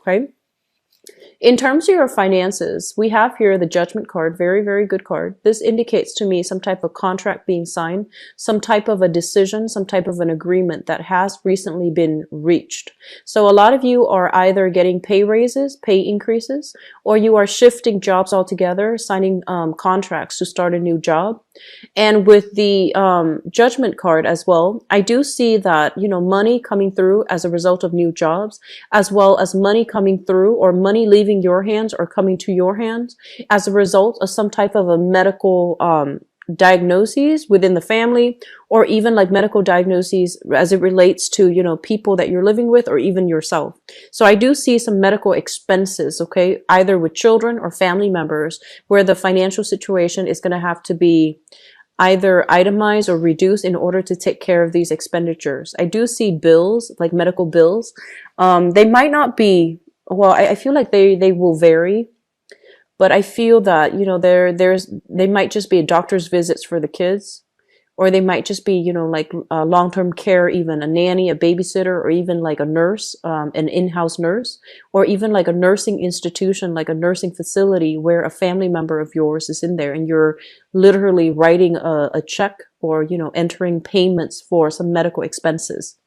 Okay. In terms of your finances, we have here the Judgment card, very, very good card. This indicates to me some type of contract being signed, some type of a decision, some type of an agreement that has recently been reached. So a lot of you are either getting pay raises, pay increases, or you are shifting jobs altogether, signing contracts to start a new job. And with the Judgment card as well, I do see that, you know, money coming through as a result of new jobs, as well as money coming through or money leaving your hands or coming to your hands as a result of some type of a medical diagnoses within the family, or even like medical diagnoses as it relates to, you know, people that you're living with or even yourself. So I do see some medical expenses, okay, either with children or family members, where the financial situation is going to have to be either itemized or reduced in order to take care of these expenditures. I do see bills, like medical bills. They might not be, well, I feel like they will vary, but I feel that, you know, they might just be doctor's visits for the kids, or they might just be, you know, like long-term care, even a nanny, a babysitter, or even like a nurse, an in-house nurse, or even like a nursing institution, like a nursing facility where a family member of yours is in there and you're literally writing a check or, you know, entering payments for some medical expenses.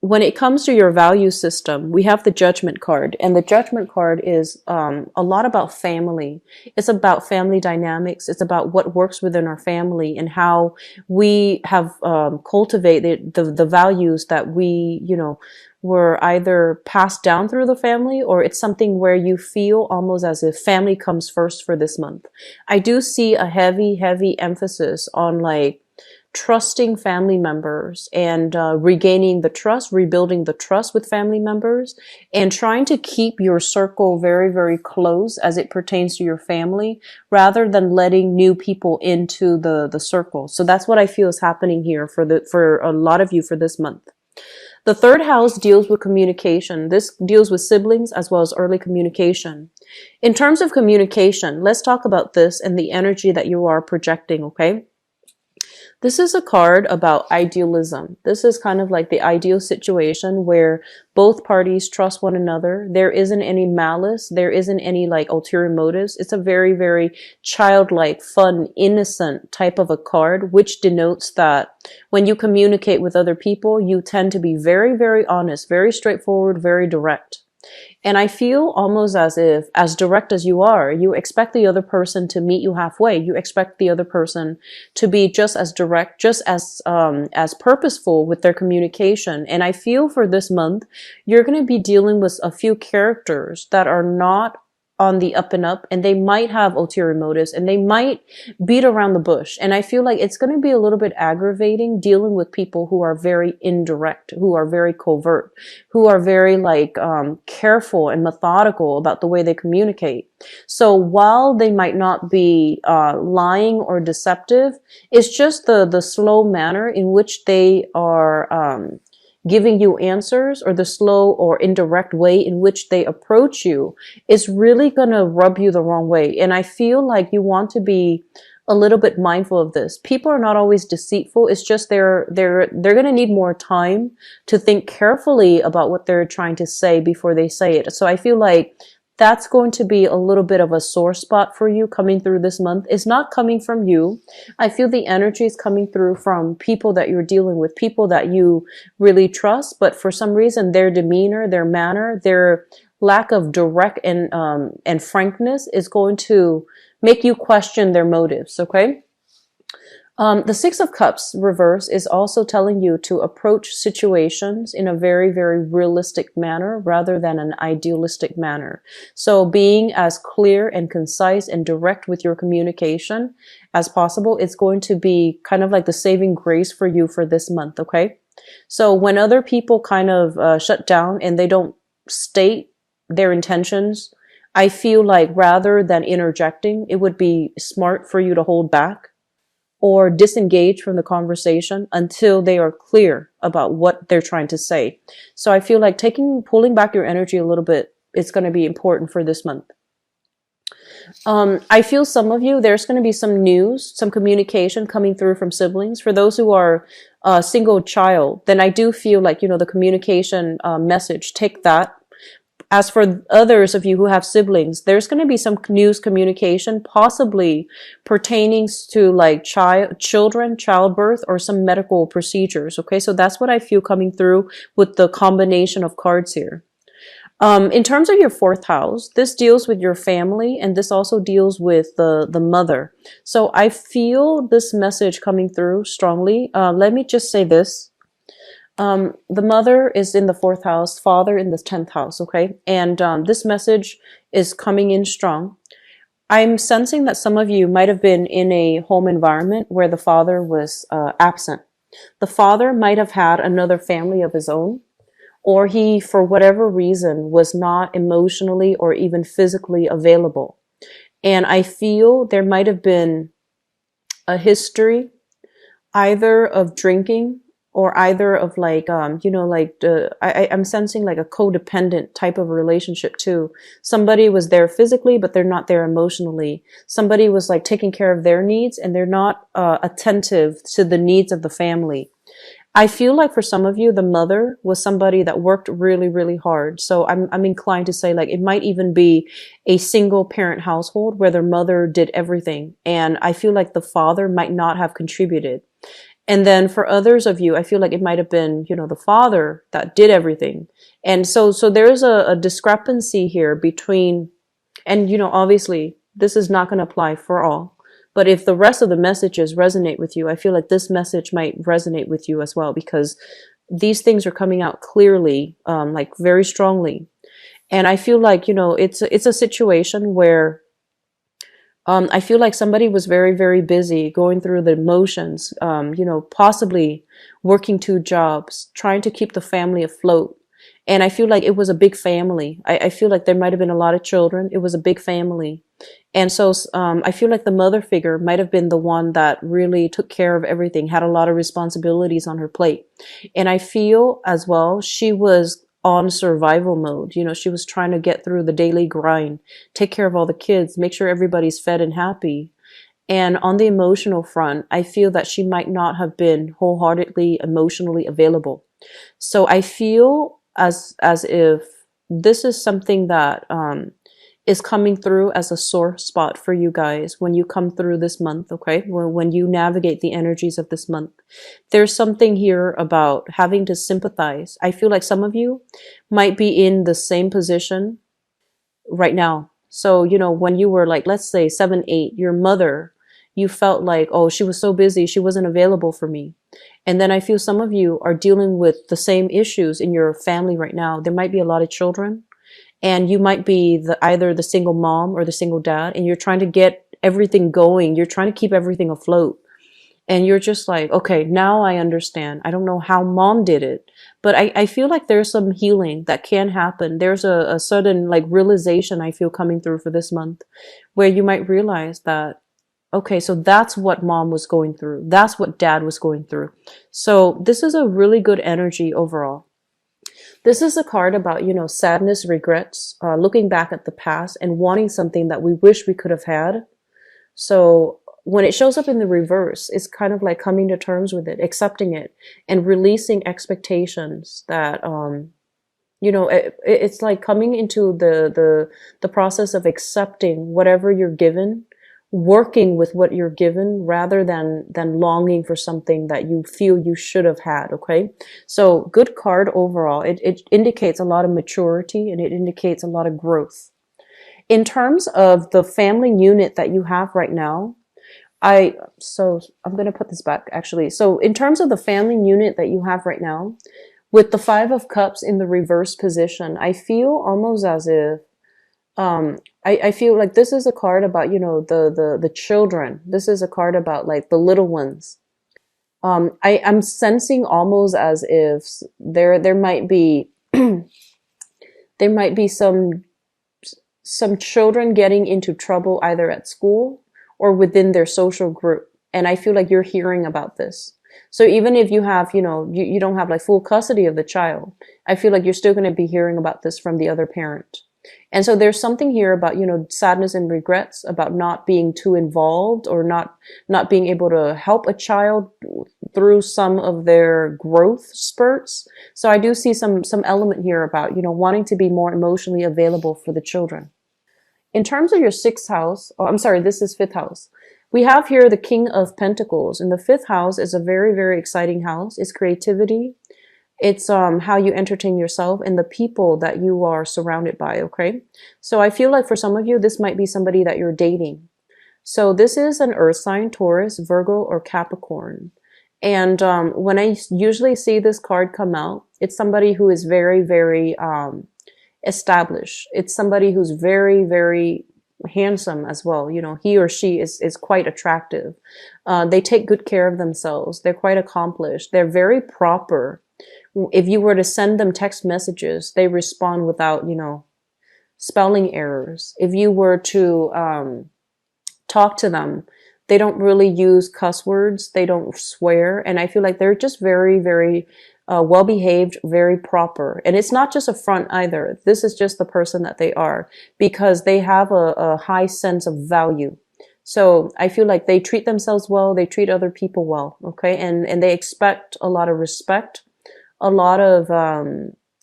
When it comes to your value system, we have the Judgment card, and the Judgment card is a lot about family. It's about family dynamics. It's about what works within our family and how we have cultivated the values that we, you know, were either passed down through the family, or it's something where you feel almost as if family comes first for this month. I do see a heavy emphasis on like trusting family members and regaining the trust, rebuilding the trust with family members, and trying to keep your circle very, very close as it pertains to your family, rather than letting new people into the circle. So that's what I feel is happening here for a lot of you for this month. The third house deals with communication. This deals with siblings as well as early communication. In terms of communication, let's talk about this and the energy that you are projecting, okay? This is a card about idealism. This is kind of like the ideal situation where both parties trust one another. There isn't any malice. There isn't any like ulterior motives. It's a very, very childlike, fun, innocent type of a card, which denotes that when you communicate with other people, you tend to be very, very honest, very straightforward, very direct. And I feel almost as if, as direct as you are, you expect the other person to meet you halfway. You expect the other person to be just as direct, just as purposeful with their communication. And I feel for this month, you're going to be dealing with a few characters that are not on the up and up, and they might have ulterior motives, and they might beat around the bush. And I feel like it's going to be a little bit aggravating dealing with people who are very indirect, who are very covert, who are very like careful and methodical about the way they communicate. So while they might not be lying or deceptive, it's just the slow manner in which they are giving you answers, or the slow or indirect way in which they approach you is really going to rub you the wrong way. And I feel like you want to be a little bit mindful of this. People are not always deceitful. It's just they're going to need more time to think carefully about what they're trying to say before they say it. So I feel like that's going to be a little bit of a sore spot for you coming through this month. It's not coming from you. I feel the energy is coming through from people that you're dealing with, people that you really trust, but for some reason their demeanor, their manner, their lack of direct and frankness is going to make you question their motives, okay? The Six of Cups reverse is also telling you to approach situations in a very, very realistic manner rather than an idealistic manner. So being as clear and concise and direct with your communication as possible, it's going to be kind of like the saving grace for you for this month, okay? So when other people kind of shut down and they don't state their intentions, I feel like rather than interjecting, it would be smart for you to hold back or disengage from the conversation until they are clear about what they're trying to say. So I feel like pulling back your energy a little bit is going to be important for this month. I feel some of you, there's going to be some news, some communication coming through from siblings. For those who are a single child, then I do feel like, the communication message, take that. As for others of you who have siblings, there's going to be some news communication, possibly pertaining to like children, childbirth, or some medical procedures. Okay, so that's what I feel coming through with the combination of cards here. In terms of your fourth house, this deals with your family, and this also deals with the mother. So I feel this message coming through strongly. Let me just say this. The mother is in the fourth house, father in the 10th house, okay? And this message is coming in strong. I'm sensing that some of you might have been in a home environment where the father was absent. The father might have had another family of his own, or he, for whatever reason, was not emotionally or even physically available. And I feel there might have been a history either of drinking or either of like, I'm sensing like a codependent type of relationship too. Somebody was there physically, but they're not there emotionally. Somebody was like taking care of their needs and they're not attentive to the needs of the family. I feel like for some of you, the mother was somebody that worked really, really hard. So I'm inclined to say like it might even be a single parent household where their mother did everything. And I feel like the father might not have contributed. And then for others of you, I feel like it might have been, the father that did everything. And so there's a discrepancy here between, and, obviously this is not going to apply for all. But if the rest of the messages resonate with you, I feel like this message might resonate with you as well, because these things are coming out clearly, like very strongly. And I feel like, it's a situation where I feel like somebody was very, very busy going through the motions, possibly working two jobs, trying to keep the family afloat. And I feel like it was a big family. I feel like there might have been a lot of children. It was a big family. And so I feel like the mother figure might have been the one that really took care of everything, had a lot of responsibilities on her plate. And I feel as well, she was on survival mode. She was trying to get through the daily grind, take care of all the kids, make sure everybody's fed and happy. And on the emotional front, I feel that she might not have been wholeheartedly emotionally available. So I feel as if this is something that is coming through as a sore spot for you guys when you come through this month, okay? When you navigate the energies of this month. There's something here about having to sympathize. I feel like some of you might be in the same position right now. So, when you were like, let's say 7, 8, your mother, you felt like, oh, she was so busy, she wasn't available for me. And then I feel some of you are dealing with the same issues in your family right now. There might be a lot of children. And you might be either the single mom or the single dad, and you're trying to get everything going. You're trying to keep everything afloat. And you're just like, okay, now I understand. I don't know how mom did it, but I feel like there's some healing that can happen. There's a sudden like realization I feel coming through for this month where you might realize that, okay, so that's what mom was going through. That's what dad was going through. So this is a really good energy overall. This is a card about, sadness, regrets, looking back at the past and wanting something that we wish we could have had. So when it shows up in the reverse, it's kind of like coming to terms with it, accepting it, and releasing expectations that, it's like coming into the process of accepting whatever you're given, working with what you're given rather than longing for something that you feel you should have had. Okay, so good card overall. It indicates a lot of maturity and it indicates a lot of growth. In terms of the family unit that you have right now, I'm going to put this back actually. So in terms of the family unit that you have right now, with the 5 of Cups in the reverse position, I feel almost as if I feel like this is a card about, the children. This is a card about like the little ones. I'm sensing almost as if there might be there might be some children getting into trouble either at school or within their social group. And I feel like you're hearing about this. So even if you have, you don't have like full custody of the child, I feel like you're still going to be hearing about this from the other parent. And so there's something here about, sadness and regrets about not being too involved, or not being able to help a child through some of their growth spurts. So I do see some element here about, wanting to be more emotionally available for the children. In terms of your sixth house, oh, I'm sorry, this is fifth house. We have here the King of Pentacles, and the fifth house is a very, very exciting house. It's creativity. It's how you entertain yourself and the people that you are surrounded by, okay? So I feel like for some of you, this might be somebody that you're dating. So this is an earth sign, Taurus, Virgo, or Capricorn. And when I usually see this card come out, it's somebody who is very, very established. It's somebody who's very, very handsome as well. He or she is quite attractive. They take good care of themselves. They're quite accomplished. They're very proper. If you were to send them text messages, they respond without, spelling errors. If you were to talk to them, they don't really use cuss words. They don't swear. And I feel like they're just very, very well-behaved, very proper. And it's not just a front either. This is just the person that they are, because they have a high sense of value. So I feel like they treat themselves well. They treat other people well. Okay. And they expect a lot of respect, a lot of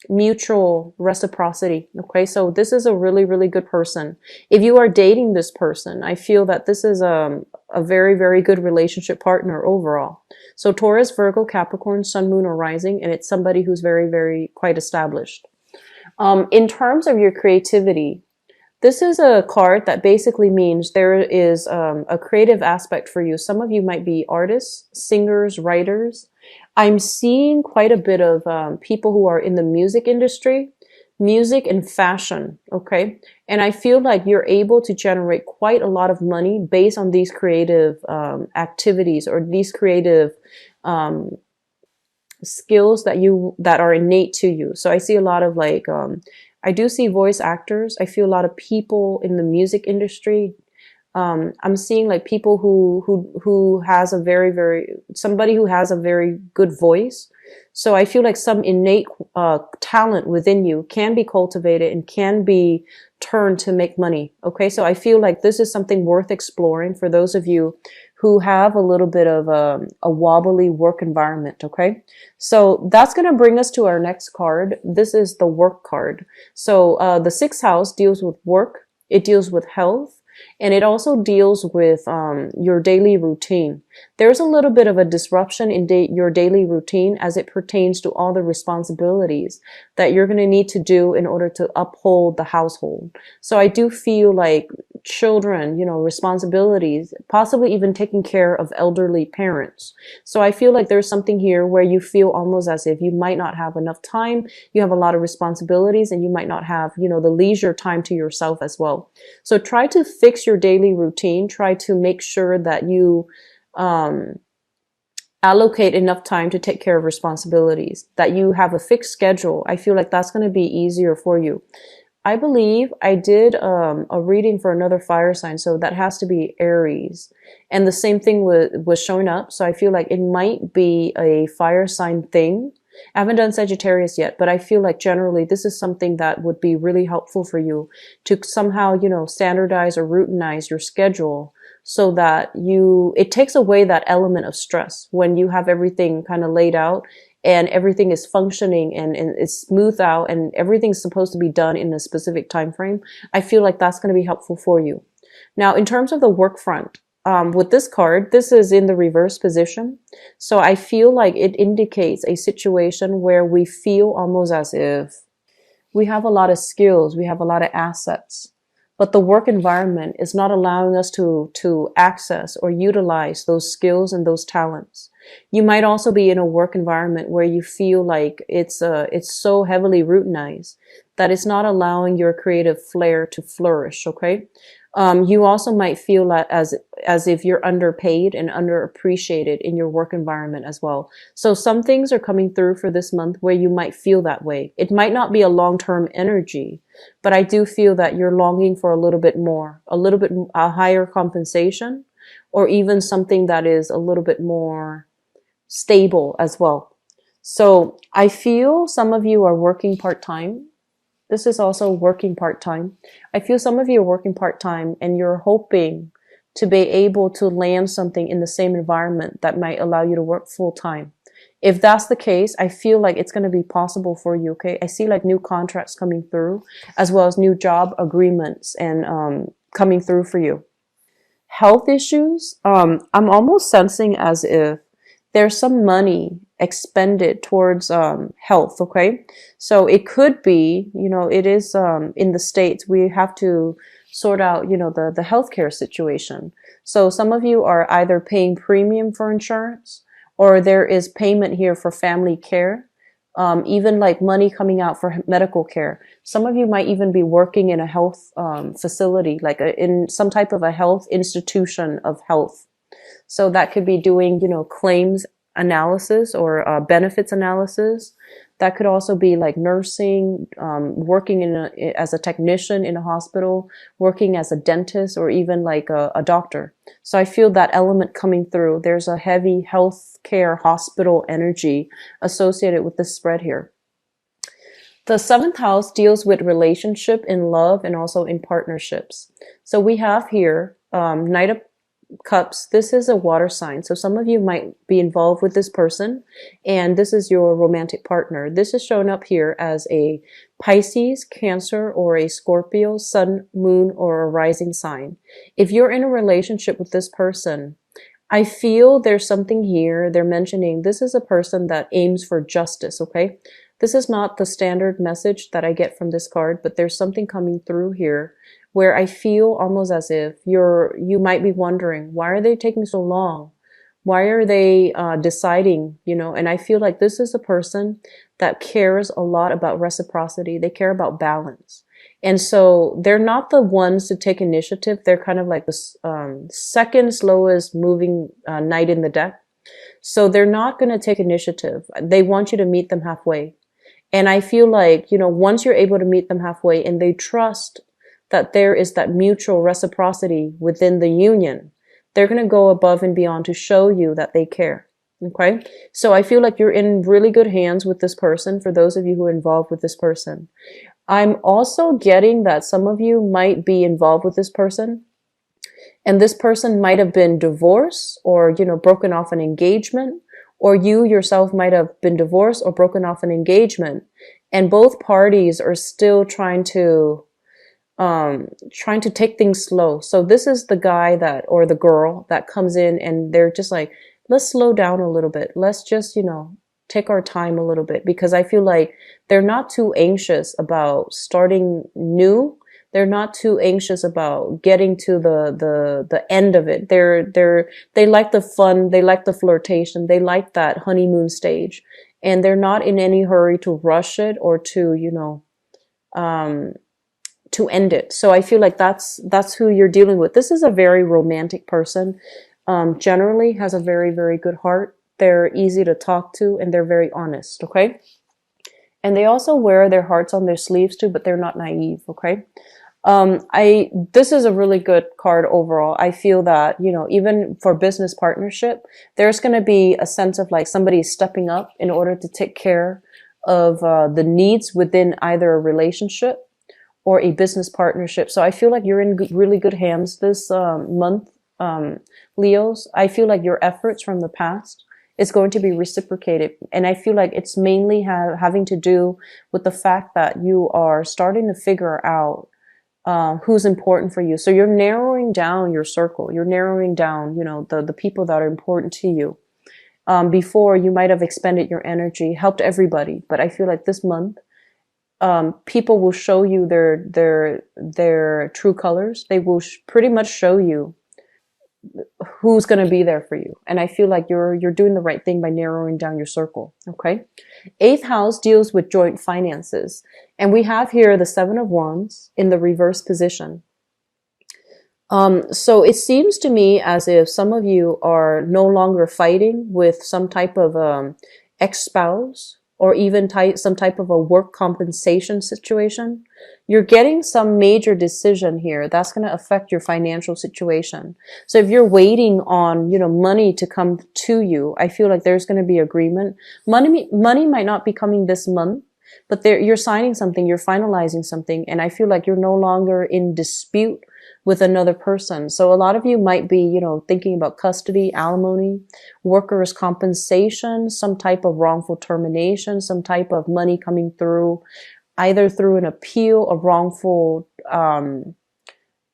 mutual reciprocity. Okay, so this is a really, really good person. If you are dating this person, I feel that this is a very, very good relationship partner overall. So Taurus, Virgo, Capricorn, Sun, Moon, or Rising, and it's somebody who's very, very quite established. In terms of your creativity, this is a card that basically means there is a creative aspect for you. Some of you might be artists, singers, writers. I'm seeing quite a bit of people who are in the music industry, music and fashion, okay? And I feel like you're able to generate quite a lot of money based on these creative activities, or these creative skills that are innate to you. So I see a lot of I do see voice actors. I feel a lot of people in the music industry. I'm seeing like people who has a somebody who has a very good voice. So I feel like some innate talent within you can be cultivated and can be turned to make money. Okay, so I feel like this is something worth exploring for those of you who have a little bit of a wobbly work environment. Okay, so that's going to bring us to our next card. This is the work card. So the sixth house deals with work. It deals with health. And it also deals with your daily routine. There's a little bit of a disruption in your daily routine as it pertains to all the responsibilities that you're going to need to do in order to uphold the household. So I do feel like children, responsibilities, possibly even taking care of elderly parents. So I feel like there's something here where you feel almost as if you might not have enough time. You have a lot of responsibilities and you might not have, the leisure time to yourself as well. So try to fix your daily routine. Try to make sure that you allocate enough time to take care of responsibilities, that you have a fixed schedule. I feel like that's going to be easier for you. I believe I did a reading for another fire sign, so that has to be Aries. And the same thing was showing up, so I feel like it might be a fire sign thing. I haven't done Sagittarius yet, but I feel like generally this is something that would be really helpful for you to somehow, standardize or routinize your schedule so that it takes away that element of stress when you have everything kind of laid out and everything is functioning and it's smoothed out and everything's supposed to be done in a specific time frame. I feel like that's going to be helpful for you. Now, in terms of the work front, with this card, this is in the reverse position. So I feel like it indicates a situation where we feel almost as if we have a lot of skills, we have a lot of assets, but the work environment is not allowing us to access or utilize those skills and those talents. You might also be in a work environment where you feel like it's so heavily routinized that it's not allowing your creative flair to flourish. Okay. You also might feel like as if you're underpaid and underappreciated in your work environment as well. So some things are coming through for this month where you might feel that way. It might not be a long-term energy, but I do feel that you're longing for a little bit more, a higher compensation, or even something that is a little bit more stable as well. So I feel some of you are working part-time. This is also working part-time. I feel some of you are working part-time and you're hoping to be able to land something in the same environment that might allow you to work full-time. If that's the case, I feel like it's going to be possible for you, okay? I see like new contracts coming through as well as new job agreements and coming through for you. Health issues, I'm almost sensing as if there's some money expended towards health, okay? So it could be, it is in the States, we have to sort out, the healthcare situation. So some of you are either paying premium for insurance or there is payment here for family care, even like money coming out for medical care. Some of you might even be working in a health facility, like in some type of a health institution of health. So that could be doing, claims analysis or benefits analysis. That could also be like nursing, working as a technician in a hospital, working as a dentist, or even like a doctor. So I feel that element coming through. There's a heavy healthcare hospital energy associated with this spread here. The seventh house deals with relationship in love and also in partnerships. So we have here Knight of Cups. This is a water sign. So some of you might be involved with this person and this is your romantic partner. This is shown up here as a Pisces, Cancer, or a Scorpio, Sun, Moon, or a rising sign. If you're in a relationship with this person, I feel there's something here. They're mentioning this is a person that aims for justice, okay? This is not the standard message that I get from this card, but there's something coming through here where I feel almost as if you might be wondering, why are they taking so long? Why are they deciding, and I feel like this is a person that cares a lot about reciprocity. They care about balance. And so they're not the ones to take initiative. They're kind of like the second slowest moving knight in the deck. So they're not going to take initiative. They want you to meet them halfway. And I feel like, once you're able to meet them halfway and they trust that there is that mutual reciprocity within the union, they're going to go above and beyond to show you that they care. Okay. So I feel like you're in really good hands with this person for those of you who are involved with this person. I'm also getting that some of you might be involved with this person and this person might have been divorced or, broken off an engagement, or you yourself might have been divorced or broken off an engagement. And both parties are still trying to take things slow. So this is the guy or the girl that comes in and they're just like, let's slow down a little bit. Let's just, take our time a little bit, because I feel like they're not too anxious about starting new. They're not too anxious about getting to the end of it. They like the fun. They like the flirtation. They like that honeymoon stage, and they're not in any hurry to rush it or to, to end it. So I feel like that's who you're dealing with. This is a very romantic person. Generally has a very, very good heart. They're easy to talk to and they're very honest. Okay. And they also wear their hearts on their sleeves too, but they're not naive. Okay. This is a really good card overall. I feel that, even for business partnership, there's going to be a sense of like somebody stepping up in order to take care of the needs within either a relationship or a business partnership. So I feel like you're in really good hands this month, Leos. I feel like your efforts from the past is going to be reciprocated. And I feel like it's mainly having to do with the fact that you are starting to figure out who's important for you. So you're narrowing down your circle. You're narrowing down, the people that are important to you. Before you might have expended your energy, helped everybody. But I feel like this month, people will show you their true colors. They will pretty much show you who's going to be there for you. And I feel like you're doing the right thing by narrowing down your circle. Okay. Eighth house deals with joint finances. And we have here the Seven of Wands in the reverse position. So it seems to me as if some of you are no longer fighting with some type of ex-spouse or even some type of a work compensation situation. You're getting some major decision here that's going to affect your financial situation. So if you're waiting on, money to come to you, I feel like there's going to be agreement. Money might not be coming this month, but there, you're signing something, you're finalizing something, and I feel like you're no longer in dispute with another person. So a lot of you might be, thinking about custody, alimony, workers' compensation, some type of wrongful termination, some type of money coming through, either through an appeal, a wrongful,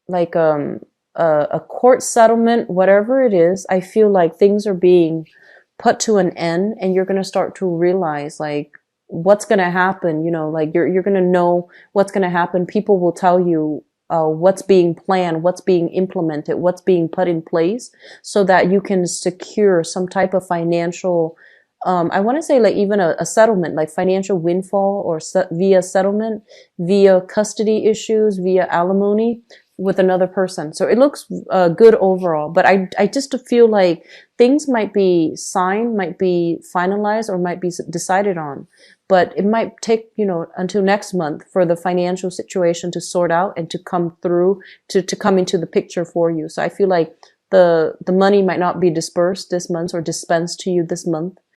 like a court settlement, whatever it is. I feel like things are being put to an end, and you're going to start to realize like what's going to happen. Like you're going to know what's going to happen. People will tell you what's being planned, what's being implemented, what's being put in place, so that you can secure some type of financial, I want to say like even a settlement, like financial windfall, or via settlement, via custody issues, via alimony with another person. So it looks good overall, but I just feel like things might be signed, might be finalized, or might be decided on, but it might take, until next month for the financial situation to sort out and to come through, to come into the picture for you. So I feel like the money might not be dispersed this month or dispensed to you this month,